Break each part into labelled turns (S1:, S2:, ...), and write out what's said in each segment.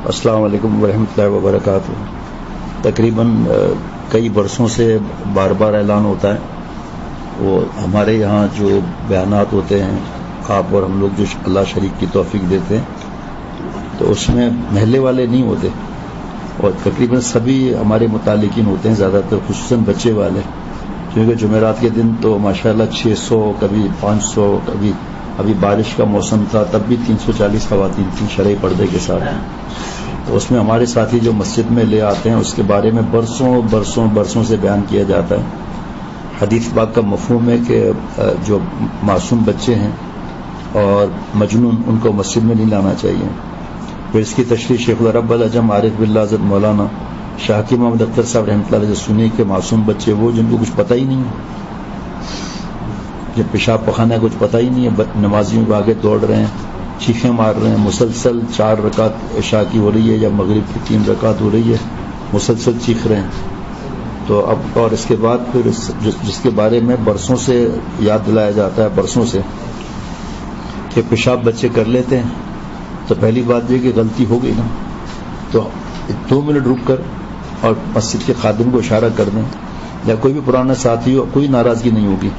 S1: السلام علیکم ورحمۃ اللہ وبرکاتہ۔ تقریباً کئی برسوں سے بار بار اعلان ہوتا ہے، وہ ہمارے یہاں جو بیانات ہوتے ہیں آپ اور ہم لوگ جو اللہ شریک کی توفیق دیتے ہیں تو اس میں محلے والے نہیں ہوتے، اور تقریباً سبھی ہمارے متعلقین ہوتے ہیں، زیادہ تر خصوصاً بچے والے، کیونکہ جمعرات کے دن تو ماشاءاللہ 600 کبھی 500 کبھی ابھی بارش کا موسم تھا تب بھی 340 خواتین تھیں شرعی پردے کے ساتھ۔ تو اس میں ہمارے ساتھی جو مسجد میں لے آتے ہیں اس کے بارے میں برسوں سے بیان کیا جاتا ہے۔ حدیث پاک کا مفہوم ہے کہ جو معصوم بچے ہیں اور مجنون ان کو مسجد میں نہیں لانا چاہیے۔ پھر اس کی تشریح شیخ العرب العجم عارف باللہ حضرت مولانا شاہ محمد اختر صاحب رحمۃ اللہ علیہ سنی کہ معصوم بچے وہ جن کو کچھ پتہ ہی نہیں ہے، جب پیشاب پخانا کچھ پتہ ہی نہیں ہے، نمازیوں کو آگے دوڑ رہے ہیں، چیخیں مار رہے ہیں، مسلسل 4 رکعت عشاء کی ہو رہی ہے یا مغرب کی 3 رکعت ہو رہی ہے، مسلسل چیخ رہے ہیں۔ تو اب اور اس کے بعد پھر جس کے بارے میں برسوں سے یاد دلایا جاتا ہے، برسوں سے، کہ پیشاب بچے کر لیتے ہیں، تو پہلی بات یہ کہ غلطی ہو گئی نا تو 2 منٹ رک کر اور مسجد کے خادم کو اشارہ کر دیں، یا کوئی بھی پرانا ساتھی ہو، کوئی ناراضگی نہیں ہوگی،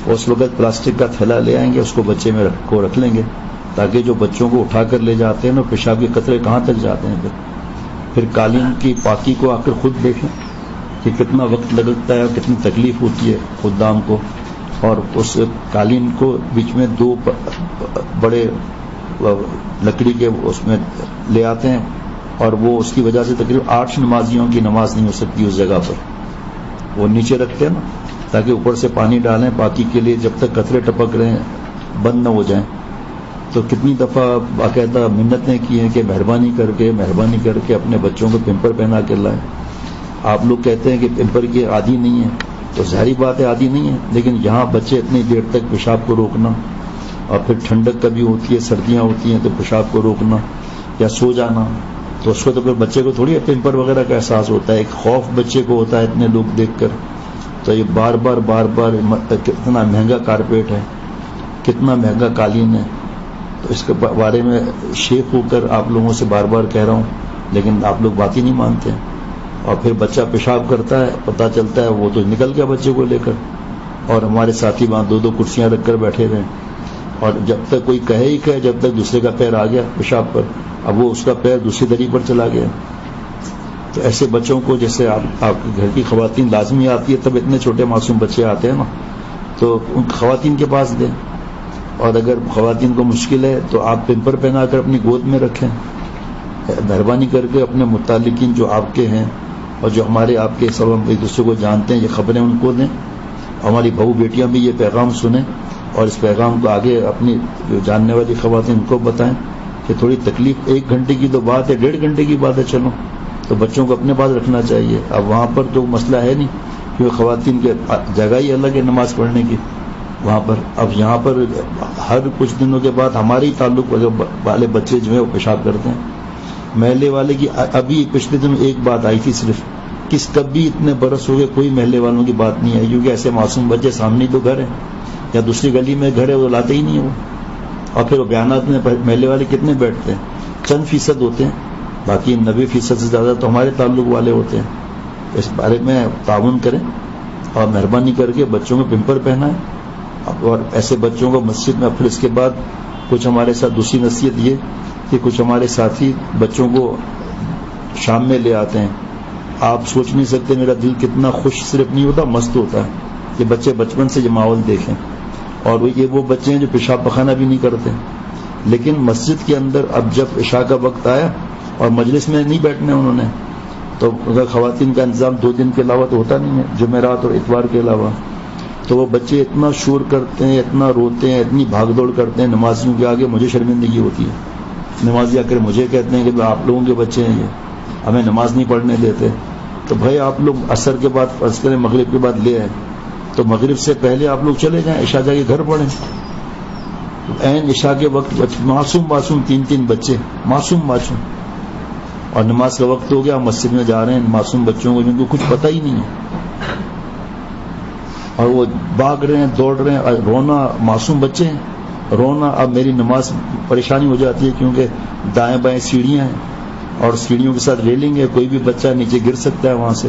S1: اس وقت پلاسٹک کا تھیلا لے آئیں گے، اس کو بچے میں رکھ لیں گے، تاکہ جو بچوں کو اٹھا کر لے جاتے ہیں نا پیشاب کے قطرے کہاں تک جاتے ہیں۔ پھر قالین کی پاکی کو آ کر خود دیکھیں کہ کتنا وقت لگتا ہے اور کتنی تکلیف ہوتی ہے خدام کو، اور اس قالین کو بیچ میں 2 بڑے لکڑی کے اس میں لے آتے ہیں، اور وہ اس کی وجہ سے تقریباً 8 نمازیوں کی نماز نہیں ہو سکتی اس جگہ پر۔ وہ نیچے رکھتے ہیں نا تاکہ اوپر سے پانی ڈالیں پاکی کے لیے، جب تک قطرے ٹپک رہے ہیں بند نہ ہو جائیں۔ تو کتنی دفعہ باقاعدہ منتیں کی ہیں کہ مہربانی کر کے اپنے بچوں کو پمپر پہنا کے لائیں۔ آپ لوگ کہتے ہیں کہ پمپر کے عادی نہیں ہیں، تو ظاہری بات ہے عادی نہیں ہے، لیکن یہاں بچے اتنی دیر تک پیشاب کو روکنا، اور پھر ٹھنڈک کبھی ہوتی ہے، سردیاں ہوتی ہیں تو پیشاب کو روکنا یا سو جانا، تو اس کو تو پھر بچے کو تھوڑی پمپر وغیرہ کا احساس ہوتا ہے، ایک خوف بچے کو ہوتا ہے اتنے لوگ دیکھ کر۔ تو یہ بار بار کتنا مہنگا کارپیٹ ہے، کتنا مہنگا قالین ہے، تو اس کے بارے میں شیخ ہو کر آپ لوگوں سے بار بار کہہ رہا ہوں، لیکن آپ لوگ بات ہی نہیں مانتے ہیں۔ اور پھر بچہ پیشاب کرتا ہے، پتہ چلتا ہے وہ تو نکل گیا بچے کو لے کر، اور ہمارے ساتھی وہاں 2 کرسیاں رکھ کر بیٹھے رہے، اور جب تک کوئی کہے جب تک دوسرے کا پیر آ گیا پیشاب پر، اب وہ اس کا پیر دوسری دری پر چلا گیا۔ تو ایسے بچوں کو، جیسے آپ کے گھر کی خواتین لازمی آتی ہے تب اتنے چھوٹے معصوم بچے آتے ہیں نا، تو ان خواتین کے پاس دیں، اور اگر خواتین کو مشکل ہے تو آپ پمپر پہنا کر اپنی گود میں رکھیں۔ مہربانی کر کے اپنے متعلقین جو آپ کے ہیں اور جو ہمارے آپ کے سب ہم ایک دوسرے کو جانتے ہیں، یہ خبریں ان کو دیں، ہماری بہو بیٹیاں بھی یہ پیغام سنیں، اور اس پیغام کو آگے اپنی جو جاننے والی خواتین ان کو بتائیں کہ تھوڑی تکلیف 1 گھنٹے کی تو بات ہے، 1.5 گھنٹے کی بات ہے، چلو تو بچوں کو اپنے پاس رکھنا چاہیے۔ اب وہاں پر تو مسئلہ ہے نہیں، کیونکہ خواتین کے جگہ ہی الگ ہے نماز پڑھنے کی وہاں پر۔ اب یہاں پر ہر کچھ دنوں کے بعد ہمارے ہی تعلق والے بچے جو ہیں وہ پیشاب کرتے ہیں، محلے والے کی۔ ابھی پچھلے دنوں ایک بات آئی تھی صرف، کبھی اتنے برس ہو گئے کوئی محلے والوں کی بات نہیں آئی، کیونکہ ایسے معصوم بچے سامنے تو گھر ہیں یا دوسری گلی میں گھر ہے، وہ لاتے ہی نہیں ہیں وہ۔ اور پھر وہ بیانات میں محلے والے کتنے بیٹھتے ہیں، چند فیصد ہوتے ہیں، باقی 90% سے زیادہ تو ہمارے تعلق والے ہوتے ہیں۔ اس بارے میں تعاون کریں اور مہربانی کر کے بچوں کو پمپر پہنائیں، اور ایسے بچوں کو مسجد میں۔ پھر اس کے بعد کچھ ہمارے ساتھ دوسری نصیحت یہ کہ کچھ ہمارے ساتھی بچوں کو شام میں لے آتے ہیں، آپ سوچ نہیں سکتے میرا دل کتنا خوش صرف نہیں ہوتا، مست ہوتا ہے کہ بچے بچپن سے یہ ماحول دیکھیں۔ اور یہ وہ بچے ہیں جو پیشاب پخانہ بھی نہیں کرتے، لیکن مسجد کے اندر اب جب عشاء کا وقت آیا اور مجلس میں نہیں بیٹھنے انہوں نے، تو اگر خواتین کا انتظام 2 دن کے علاوہ تو ہوتا نہیں ہے، جمعرات اور اتوار کے علاوہ، تو وہ بچے اتنا شور کرتے ہیں، اتنا روتے ہیں، اتنی بھاگ دوڑ کرتے ہیں نمازیوں کے آگے، مجھے شرمندگی ہوتی ہے۔ نمازی آ کر مجھے کہتے ہیں کہ آپ لوگوں کے بچے ہیں یہ، ہمیں نماز نہیں پڑھنے دیتے۔ تو بھائی آپ لوگ عصر کے بعد فرض کریں مغرب کے بعد لے آئیں، تو مغرب سے پہلے آپ لوگ چلے جائیں، عشاء جا کے گھر پڑھیں۔ عین عشاء کے وقت معصوم 3 بچے معصوم، اور نماز کا وقت ہو گیا، مسجد میں جا رہے ہیں معصوم بچوں کو جن کو کچھ پتہ ہی نہیں ہے، اور وہ بھاگ رہے ہیں، دوڑ رہے ہیں، رونا، معصوم بچے ہیں، رونا۔ اب میری نماز پریشانی ہو جاتی ہے کیونکہ دائیں بائیں سیڑھیاں ہیں اور سیڑھیوں کے ساتھ ریلنگ ہے, کوئی بھی بچہ نیچے گر سکتا ہے وہاں سے.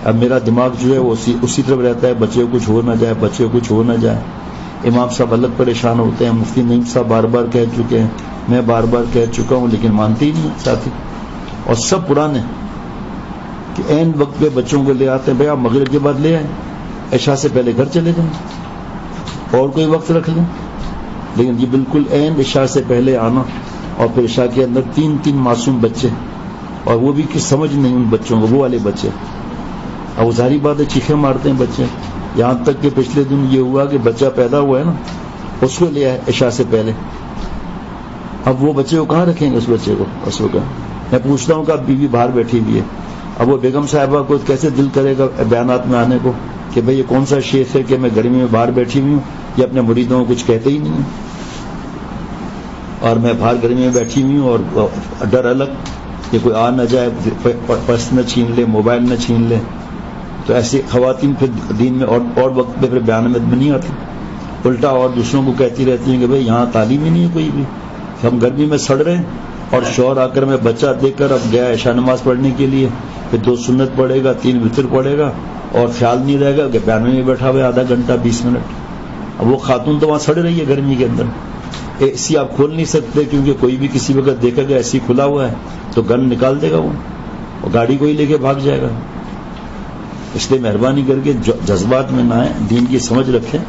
S1: اب میرا دماغ جو ہے وہ اسی طرف رہتا ہے, بچے کو کچھ ہو نہ جائے, بچے کو کچھ ہو نہ جائے. امام صاحب الگ پریشان ہوتے ہیں, مفتی نعیم صاحب بار بار کہہ چکے ہیں, میں بار بار کہہ چکا ہوں, لیکن مانتے ہی نہیں ساتھی. اور سب پرانے کہ عین وقت پہ بچوں کو لے آتے ہیں, بھائی آپ مغرب کے بعد لے آئیں, عشاء سے پہلے گھر چلے جائیں, اور کوئی وقت رکھ لیں. لیکن یہ بالکل عین عشاء سے پہلے آنا, اور پھر عشاء کے اندر 3 معصوم بچے, اور وہ بھی کچھ سمجھ نہیں ان بچوں کو, وہ والے بچے. اب وہ ظاہری بات ہے چیخیں مارتے ہیں بچے. یہاں تک کہ پچھلے دن یہ ہوا کہ بچہ پیدا ہوا ہے نا, اس کو لے آئے عشاء سے پہلے. اب وہ بچے کو کہاں رکھیں گے, اس بچے کو اس وقت. میں پوچھتا ہوں کہ اب بیوی باہر بیٹھی ہوئی ہے, اب وہ بیگم صاحبہ کو کیسے دل کرے گا بیانات میں آنے کو کہ بھئی یہ کون سا شیخ ہے کہ میں گرمی میں باہر بیٹھی ہوئی ہوں, یہ اپنے مریدوں کو کچھ کہتے ہی نہیں ہیں, اور میں باہر گرمی میں بیٹھی ہوئی ہوں, اور ڈر الگ کہ کوئی آ نہ جائے, پرس نہ چھین لے, موبائل نہ چھین لے. تو ایسی خواتین پھر دین میں اور وقت پہ پھر بیان میں نہیں آتی, الٹا اور دوسروں کو کہتی رہتی ہیں کہ بھئی یہاں تعلیم ہی نہیں ہے کوئی بھی, ہم گرمی میں سڑ رہے ہیں. اور شوہر آ کر میں بچہ دیکھ کر اب گیا عشاء نماز پڑھنے کے لیے, پھر 2 سنت پڑھے گا, 3 وتر پڑھے گا, اور خیال نہیں رہے گا کہ بیان میں بیٹھا ہوا ہے آدھا گھنٹہ 20 منٹ. اب وہ خاتون تو وہاں سڑ رہی ہے گرمی کے اندر. اے سی آپ کھول نہیں سکتے کیونکہ کوئی بھی کسی وقت دیکھا گا اے سی کھلا ہوا ہے تو گن نکال دے گا وہ, اور گاڑی کو ہی لے کے بھاگ جائے گا. اس لیے مہربانی کر کے جذبات میں نہ آئیں, دین کی سمجھ رکھیں.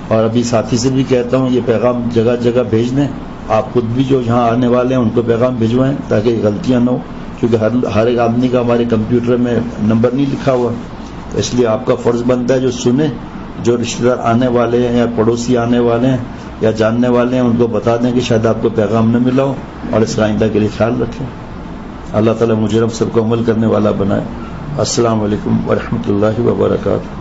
S1: اور ابھی ساتھی سے بھی کہتا ہوں یہ پیغام جگہ جگہ بھیج دیں. آپ خود بھی جو یہاں آنے والے ہیں ان کو پیغام بھجوائیں تاکہ غلطیاں نہ ہو, کیونکہ ہر ایک آدمی کا ہمارے کمپیوٹر میں نمبر نہیں لکھا ہوا. اس لیے آپ کا فرض بنتا ہے جو سنیں, جو رشتہ دار آنے والے ہیں یا پڑوسی آنے والے ہیں یا جاننے والے ہیں ان کو بتا دیں کہ شاید آپ کو پیغام نہ ملا ہو, اور اس کا آئندہ کے لیے خیال رکھیں. اللہ تعالیٰ مجھے ہم سب کو عمل کرنے والا بنائے. السلام علیکم ورحمۃ اللہ وبرکاتہ.